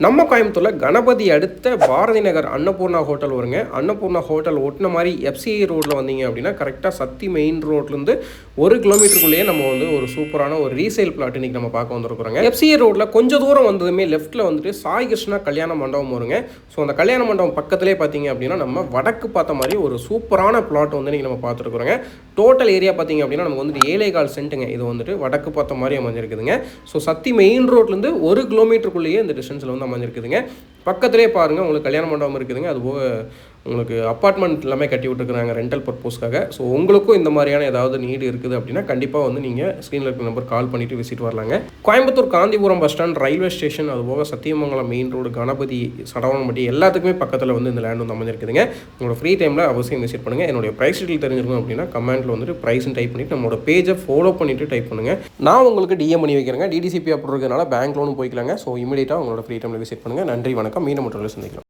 நம்ம கோயம்புத்தூரில் கணபதி அடுத்த பாரதி நகர் அன்னபூர்ணா ஹோட்டல் வருங்க. அன்னபூர்ணா ஹோட்டல் ஒட்டின மாதிரி எஃப்சிஐ ரோட்டில் வந்தீங்க அப்படின்னா கரெக்டாக சக்தி மெயின் ரோட்லேருந்து 1 கிலோமீட்டருக்குள்ளேயே நம்ம வந்து ஒரு சூப்பரான ஒரு ரீசேல் பிளாட் இன்றைக்கி நம்ம பார்க்க வந்துருக்குறோங்க. எஃப்சிஐ ரோட்டில் கொஞ்சம் தூரம் வந்ததுமே லெஃப்ட்டில் வந்துட்டு சாய் கிருஷ்ணா கல்யாண மண்டபம் வருங்க. ஸோ அந்த கல்யாண மண்டபம் பக்கத்திலே பார்த்தீங்க அப்படின்னா நம்ம வடக்கு பார்த்த மாதிரி ஒரு சூப்பரான பிளாட் வந்து இன்றைக்கி நம்ம பார்த்துருக்குறோங்க. டோட்டல் ஏரியா பார்த்தீங்க அப்படின்னா நமக்கு வந்துட்டு 7.25 சென்ட்டுங்க. இது வந்துட்டு வடக்கு பார்த்த மாதிரி அமைஞ்சிருக்குதுங்க. ஸோ சக்தி மெயின் ரோட்லேருந்து 1 கிலோமீட்டருக்குள்ளேயே இந்த டிஸ்டன்ஸில் வந்து அமைஞ்சிருக்குதுங்க. பக்கத்திலே பாருங்கள் உங்களுக்கு கல்யாண மண்டபம் இருக்குதுங்க. அதுபோக உங்களுக்கு அப்பார்ட்மெண்ட் எல்லாமே கட்டி விட்டுருக்குறாங்க ரெண்டல் பர்பஸ்க்காக. ஸோ உங்களுக்கும் இந்த மாதிரியான ஏதாவது நீடு இருக்குது அப்படின்னா கண்டிப்பாக வந்து நீங்கள் ஸ்க்ரீனில் இருக்கிற நம்பர் கால் பண்ணிவிட்டு விசிட் வரலாங்க. Coimbatore Gandhipuram bus stand, railway station, அதுபோக சத்தியமங்கலம் மெயின் ரோடு, கணபதி, சடவனம்பட்டி எல்லாத்துக்குமே பக்கத்தில் வந்து இந்த லேண்ட் வந்து அமைஞ்சிருக்குதுங்க. உங்களோட ஃப்ரீ டைமில் அவசியம் விசிட் பண்ணுங்கள். என்னுடைய ப்ரைஸ் டீட்டெயில் தெரிஞ்சிருக்கும் அப்படின்னா கமெண்ட்டில் வந்துட்டு ப்ரைஸ்ன்னு டைப் பண்ணிவிட்டு நம்மளோட பேஜை ஃபாலோ பண்ணிவிட்டு டைப் பண்ணுங்கள். நான் உங்களுக்கு டிஎம் பண்ணி வைக்கிறேங்க. டிடிசிபி அப்ரூவ் இருக்கிறதுனால பேங்க் லோனும் போய்க்கலாங்க. ஸோ இமீடியட்டாக உங்களோட ஃப்ரீ டைமில் விசிட் பண்ணுங்கள். நன்றி, வணக்கம். மீண்டும் மற்றவர்களை சந்திக்கலாம்.